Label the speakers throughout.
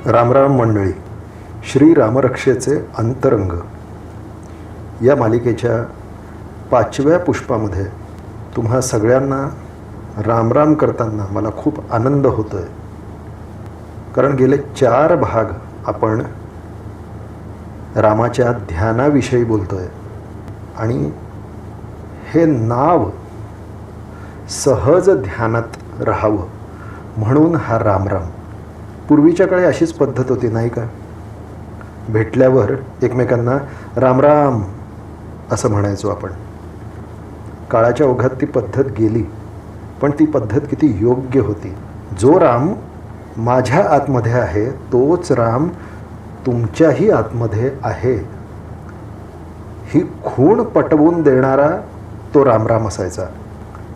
Speaker 1: रामराम मंडळी. श्री रामरक्षेचे अंतरंग या मालिकेच्या 5व्या पुष्पामध्ये तुम्हा सगळ्यांना रामराम करताना मला खूप आनंद होतो आहे. कारण गेले 4 भाग आपण रामाच्या ध्यानाविषयी बोलतो आहे आणि हे नाव सहज ध्यानात राहावं म्हणून हा रामराम. पूर्वीच्या काळी अशीच पद्धत होती नाही का? भेटल्यावर एकमेकांना रामराम असं म्हणायचो आपण. काळाच्या ओघात ती पद्धत गेली, पण ती पद्धत किती योग्य होती. जो राम माझ्या आतमध्ये आहे तोच राम तुमच्याही आतमध्ये आहे ही खूण पटवून देणारा तो रामराम असायचा.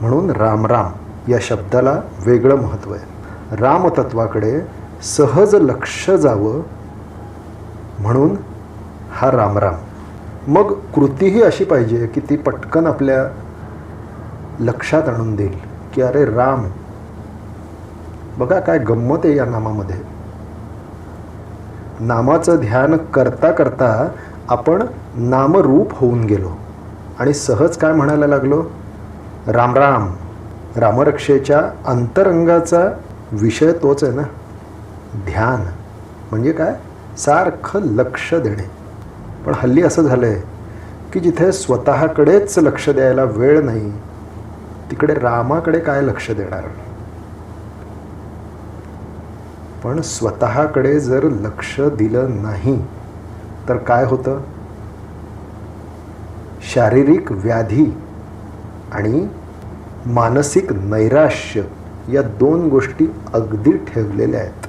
Speaker 1: म्हणून रामराम या शब्दाला वेगळं महत्त्व आहे. रामतत्वाकडे सहज लक्ष जावं म्हणून हा रामराम. मग कृतीही अशी पाहिजे की ती पटकन आपल्या लक्षात आणून देईल की अरे राम. बघा काय गंमत आहे या नामामध्ये. नामाचं ध्यान करता करता आपण नामरूप होऊन गेलो आणि सहज काय म्हणायला लागलो? रामराम. रामरक्षेच्या अंतरंगाचा विषय तोच आहे ना. ध्यान म्हणजे काय? सारखं लक्ष देणे. पण हल्ली असं झालं आहे की जिथे स्वतःकडेच लक्ष द्यायला वेळ नाही तिकडे रामाकडे काय लक्ष देणार? पण स्वतःकडे जर लक्ष दिलं नाही तर काय होतं? शारीरिक व्याधी आणि मानसिक नैराश्य या 2 गोष्टी अगदी ठेवलेल्या आहेत.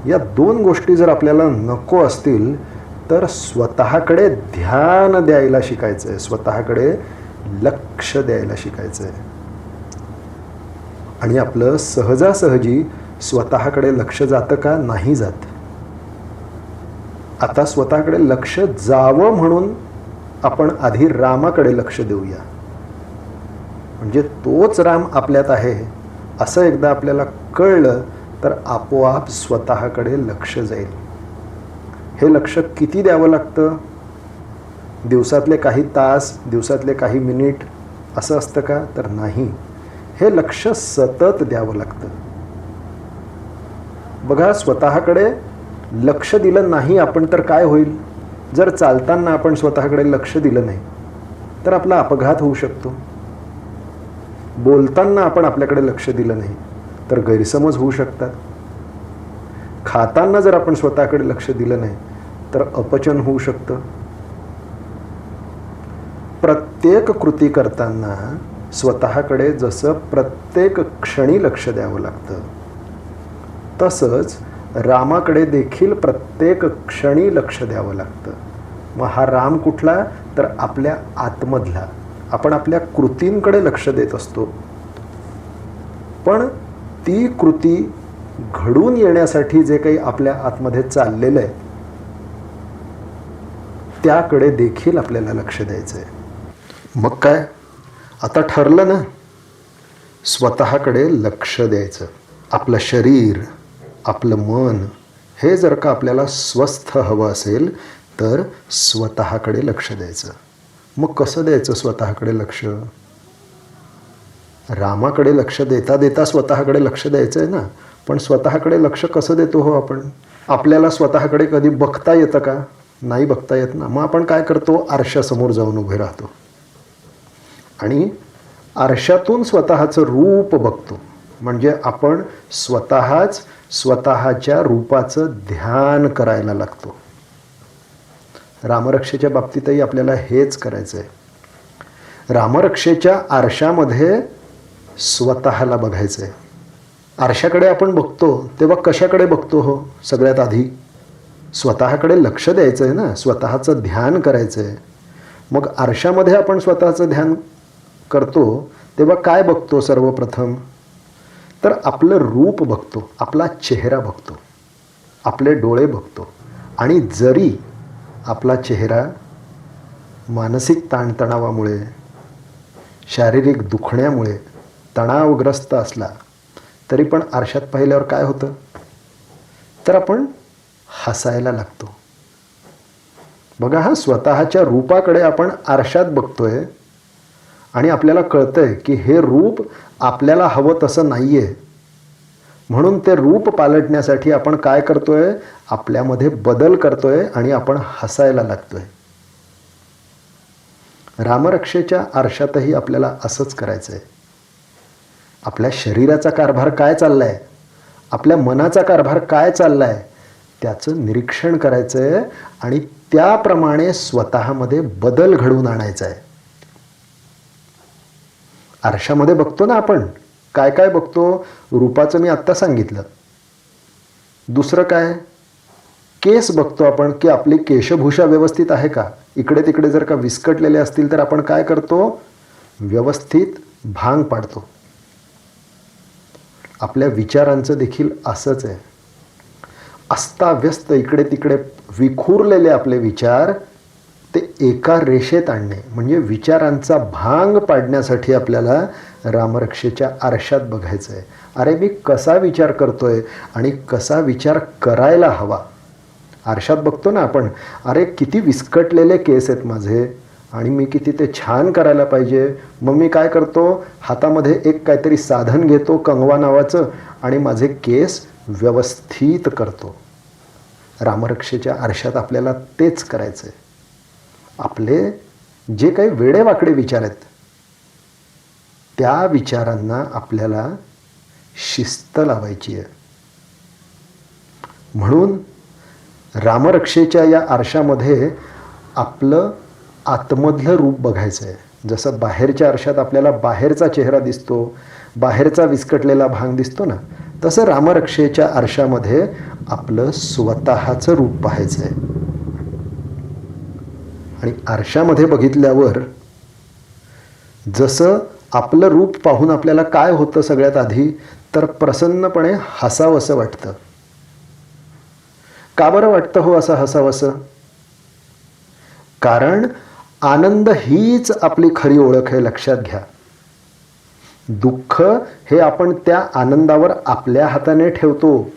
Speaker 1: या 2 गोष्टी जर आपल्याला नको असतील तर स्वतःकडे ध्यान द्यायला शिकायचं आहे, स्वतःकडे लक्ष द्यायला शिकायचं आहे. आणि आपलं सहजासहजी स्वतःकडे लक्ष जातं का? नाही जात. आता स्वतःकडे लक्ष जावं म्हणून आपण आधी रामाकडे लक्ष देऊया. म्हणजे तोच राम आपल्यात आहे असं एकदा आपल्याला कळलं तर आपोआप स्वतःकडे लक्ष जाईल. हे लक्ष किती द्यावं लागतं? दिवसातले काही तास, दिवसातले काही मिनिट असं असतं का? तर नाही. हे लक्ष सतत द्यावं लागतं. बघा, स्वतःकडे लक्ष दिलं नाही आपण तर काय होईल? जर चालताना आपण स्वतःकडे लक्ष दिलं नाही तर आपला अपघात होऊ शकतो. बोलताना आपण आपल्याकडे लक्ष दिलं नाही तर गैरसमज होऊ शकतात. खाताना जर आपण स्वतःकडे लक्ष दिलं नाही तर अपचन होऊ शकतं. प्रत्येक कृती करताना स्वतःकडे जसं प्रत्येक क्षणी लक्ष द्यावं लागतं तसंच रामाकडे देखील प्रत्येक क्षणी लक्ष द्यावं लागतं. मग हा राम कुठला? तर आपल्या आतमधला. आपण आपल्या कृतींकडे लक्ष देत असतो, पण ती कृती घडून येण्यासाठी जे काही आपल्या आतमध्ये चाललेलं आहे त्याकडे देखील आपल्याला लक्ष द्यायचं आहे. मग काय? आता ठरलं ना, स्वतःकडे लक्ष द्यायचं. आपलं शरीर, आपलं मन हे जर का आपल्याला स्वस्थ हवं असेल तर स्वतःकडे लक्ष द्यायचं. मग कसं द्यायचं स्वतःकडे लक्ष? रामाकडे लक्ष देता देता स्वतःकडे लक्ष द्यायचं आहे ना. पण स्वतःकडे लक्ष कसं देतो हो आपण? आपल्याला स्वतःकडे कधी बघता येतं का? नाही बघता येत ना. मग आपण काय करतो? आरशासमोर जाऊन उभे राहतो आणि आरशातून स्वतःचं रूप बघतो. म्हणजे आपण स्वतःच स्वतःच्या रूपाचं ध्यान करायला लागतो. रामरक्षेच्या बाबतीतही आपल्याला हेच करायचं आहे. रामरक्षेच्या आरशामध्ये स्वतःला बघायचं आहे. आरशाकडे आपण बघतो तेव्हा कशाकडे बघतो हो? सगळ्यात आधी स्वतःकडे लक्ष द्यायचं आहे ना, स्वतःचं ध्यान करायचं आहे. मग आरशामध्ये आपण स्वतःचं ध्यान करतो तेव्हा काय बघतो सर्वप्रथम? तर आपलं रूप बघतो, आपला चेहरा बघतो, आपले डोळे बघतो. आणि जरी आपला चेहरा मानसिक ताणतणावामुळे, शारीरिक दुखण्यामुळे तणावग्रस्त असला तरी पण आरशात पाहिल्यावर काय होतं? तर आपण हसायला लागतो. बघा, हा स्वतःच्या रूपाकडे आपण आरशात बघतोय आणि आपल्याला कळतंय की हे रूप आपल्याला हवं तसं नाही आहे. म्हणून ते रूप पालटण्यासाठी आपण काय करतोय, आपल्यामध्ये बदल करतोय आणि आपण हसायला लागतोय. रामरक्षेच्या आरशातही आपल्याला असंच करायचं आहे. आपल्या शरीराचा कारभार काय चाललाय, आपल्या मनाचा कारभार काय चाललाय, त्याचं निरीक्षण करायचं आहे आणि त्याप्रमाणे स्वतःमध्ये बदल घडवून आणायचा आहे. आरशामध्ये बघतो ना आपण, काय काय बघतो? रूपाचं मी आत्ता सांगितलं. दुसरं काय? केस बघतो आपण, की आपली केशभूषा व्यवस्थित आहे का. इकडे तिकडे जर का विस्कटलेले असतील तर आपण काय करतो, व्यवस्थित भांग पाडतो. आपल्या विचारांचं देखील असंच आहे. अस्ताव्यस्त इकडे तिकडे विखुरलेले आपले विचार ते एका रेषेत आणणे, म्हणजे विचारांचा भांग पाडण्यासाठी आपल्याला रामरक्षेच्या आरशात बघायचं आहे. अरे मी कसा विचार करतोय आणि कसा विचार करायला हवा. आरशात बघतो ना आपण, अरे किती विस्कटलेले केस आहेत माझे आणि मी किती ते छान करायला पाहिजे. मग मी काय करतो, हातामध्ये एक काहीतरी साधन घेतो कंगवा नावाचं आणि माझे केस व्यवस्थित करतो. रामरक्षेच्या आरशात आपल्याला तेच करायचं आहे. आपले जे काही वेडेवाकडे विचार आहेत त्या विचारांना आपल्याला शिस्त लावायची आहे. म्हणून रामरक्षेच्या या आरशामध्ये आपलं आतमधलं रूप बघायचं आहे. जसं बाहेरच्या आरशात आपल्याला बाहेरचा चेहरा दिसतो, बाहेरचा विस्कटलेला भांग दिसतो ना, तसं रामरक्षेच्या आरशामध्ये आपलं स्वतःचं रूप पाहायचं आहे. आणि आरशामध्ये बघितल्यावर जसं आपलं रूप पाहून आपल्याला काय होतं, सगळ्यात आधी तर प्रसन्नपणे हसावंसं वाटतं. का बरं वाटतं हो असं हसावंसं? कारण आनंद हीच आपली खरी ओळख आहे. लक्षात घ्या, दुःख हे आपण त्या आनंदावर आपल्या हाताने ठेवतो,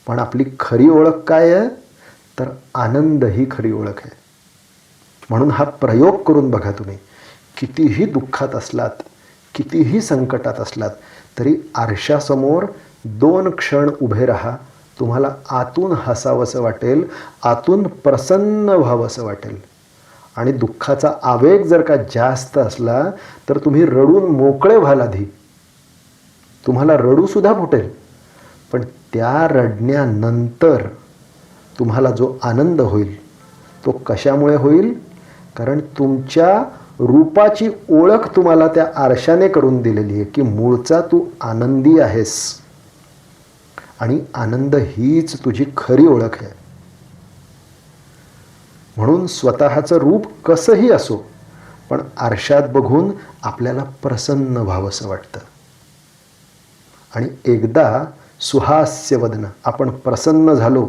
Speaker 1: पण आपली खरी ओळख काय आहे तर आनंद ही खरी ओळख आहे. म्हणून हा प्रयोग करून बघा. तुम्ही कितीही दुःखात असलात, कितीही संकटात असलात तरी आरशासमोर 2 क्षण उभे राहा. तुम्हाला आतून हसावंसं वाटेल, आतून प्रसन्न व्हावंसं वाटेल. आणि दुःखाचा आवेग जर का जास्त असला तर तुम्ही रडून मोकळे व्हाल. आधी तुम्हाला रडूसुद्धा फुटेल, पण त्या रडण्यानंतर तुम्हाला जो आनंद होईल तो कशामुळे होईल? कारण तुमच्या रूपाची ओळख तुम्हाला त्या आरशाने करून दिलेली आहे की मूळचा तू आनंदी आहेस आणि आनंद हीच तुझी खरी ओळख आहे. म्हणून स्वतःचं रूप कसंही असो, पण आरशात बघून आपल्याला प्रसन्न व्हावंसं वाटतं. आणि एकदा सुहास्यवदन आपण प्रसन्न झालो,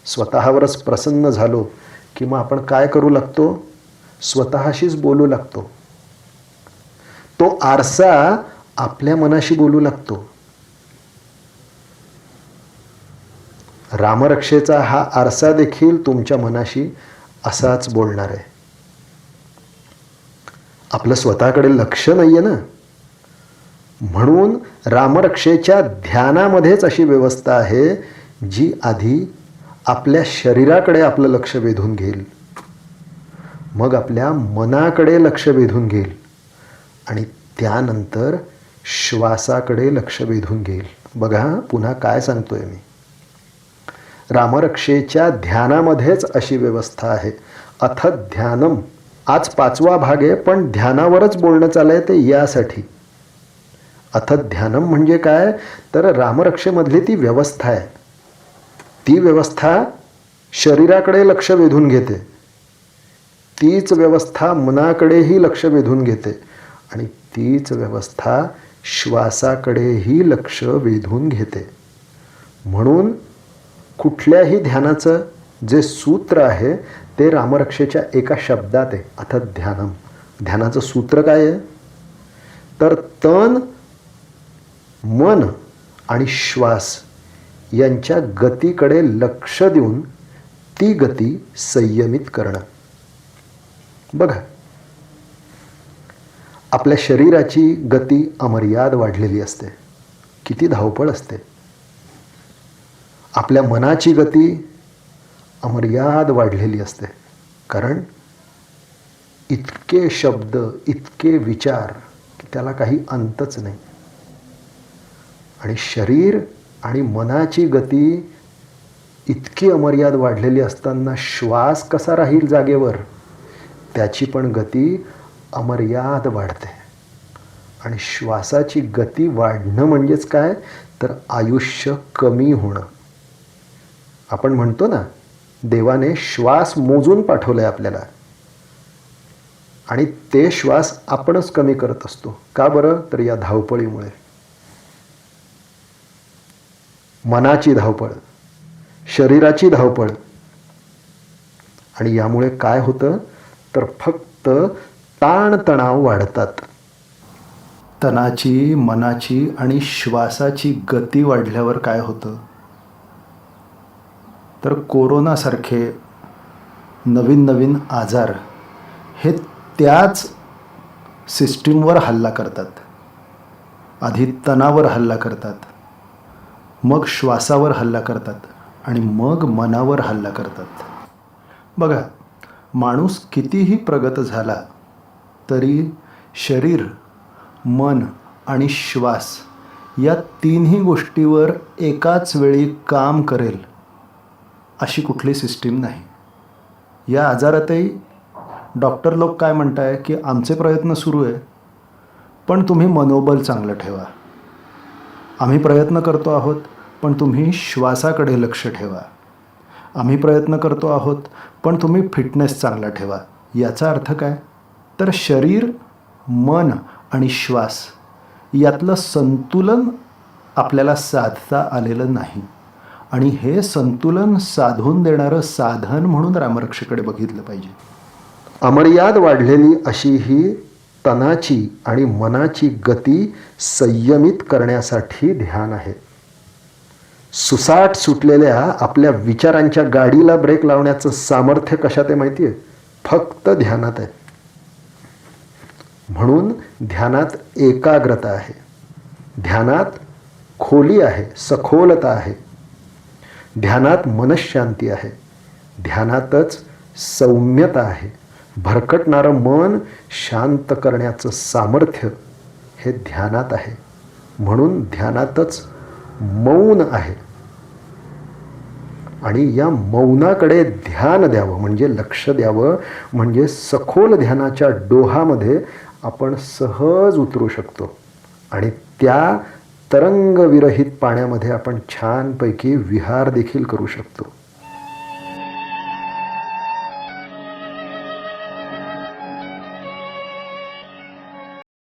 Speaker 1: स्वतःवरच प्रसन्न झालो की मग आपण काय करू लागतो, स्वतःशीच बोलू लागतो. तो आरसा आपल्या मनाशी बोलू लागतो. रामरक्षेचा हा आरसा देखील तुमच्या मनाशी असाच बोलणार आहे. आपलं स्वतःकडे लक्ष नाहीये ना, म्हणून रामरक्षेच्या ध्यानामध्येच अशी व्यवस्था आहे जी आधी आपल्या शरीराकडे आपलं लक्ष वेधून घेईल, मग आपल्या मनाकडे लक्ष वेधून घेईल आणि त्यानंतर श्वासाकडे लक्ष वेधून घेईल. बघा पुन्हा काय सांगतोय मी, रामरक्षेच्या ध्यानामध्येच अशी व्यवस्था आहे. अथ ध्यानम, आज 5वा भाग आहे, पण ध्यानावरच बोलणं चाललंय ते यासाठी. अथ ध्यानम म्हणजे काय तर रामरक्षेमधली ती व्यवस्था आहे. ती व्यवस्था शरीराकडे लक्ष वेधून घेते, तीच व्यवस्था मनाकडेही लक्ष वेधून घेते आणि तीच व्यवस्था श्वासाकडेही लक्ष वेधून घेते. म्हणून कुठल्याही ध्यानाचं जे सूत्र आहे ते रामरक्षेच्या एका शब्दात आहे, अथ ध्यानम. ध्यानाचं सूत्र काय आहे तर तन, मन आणि श्वास यांच्या गतीकडे लक्ष देऊन ती गती संयमित करणं. बघा, आपल्या शरीराची गती अमर्याद वाढलेली असते, किती धावपळ असते. आपल्या मनाची गती अमर्याद वाढलेली असते, कारण इतके शब्द, इतके विचार की त्याला काही अंतच नाही. आणि शरीर आणि मनाची गती इतकी अमर्याद वाढलेली असताना श्वास कसा राहील जागेवर, त्याची पण गती अमर्याद वाढते. आणि श्वासाची गती वाढणं म्हणजेच काय, तर आयुष्य कमी होणं. आपण म्हणतो ना, देवाने श्वास मोजून पाठवलाय आपल्याला, आणि ते श्वास आपणच कमी करत असतो. का बरं, तर या धावपळीमुळे. मनाची धावपळ, शरीराची धावपळ. आणि यामुळे काय होतं, तर फक्त ताणतणाव वाढतात. तनाची, मनाची आणि श्वासाची गती वाढल्यावर काय होतं, तर कोरोनासारखे नवीन नवीन आजार हे त्याच सिस्टीमवर हल्ला करतात. आधी तणावर हल्ला करतात, मग श्वासावर हल्ला करतात आणि मग मनावर हल्ला करतात. बघा, माणूस कितीही प्रगत झाला तरी शरीर, मन आणि श्वास या तिन्ही गोष्टीवर एकाच वेळी काम करेल अशी कुठली सिस्टीम नाही. या आजारातही डॉक्टर लोक काय म्हणताय की आमचे प्रयत्न सुरू आहे, पण तुम्ही मनोबल चांगलं ठेवा. आम्ही प्रयत्न करतो आहोत, पण तुम्ही श्वासाकडे लक्ष ठेवा. आम्ही प्रयत्न करतो आहोत, पण तुम्ही फिटनेस चांगला ठेवा. याचा अर्थ काय, तर शरीर, मन आणि श्वास यातलं संतुलन आपल्याला साधता आलेलं नाही. आणि हे संतुलन साधून देणारं साधन म्हणून रामरक्षेकडे बघितलं पाहिजे. अमर्याद वाढलेली अशी ही तनाची आणि मनाची गती संयमित करण्यासाठी ध्यान आहे. सुसाट सुटलेल्या आपल्या विचारांच्या गाडीला ब्रेक लावण्याचं सामर्थ्य कशात आहे माहिती आहे, फक्त ध्यानात आहे. म्हणून ध्यानात एकाग्रता आहे, ध्यानात खोली आहे, सखोलता आहे, ध्यानात मनःशांती आहे, ध्यानातच सौम्यता आहे. भरकटणारं मन शांत करण्याचं सामर्थ्य हे ध्यानात आहे. म्हणून ध्यानातच मौन आहे. आणि या मौनाकडे ध्यान द्यावं म्हणजे लक्ष द्यावं, म्हणजे सखोल ध्यानाच्या डोहामध्ये आपण सहज उतरू शकतो. आणि त्या तरंगविरहित पाण्यामध्ये आपण छानपैकी विहार देखील करू शकतो.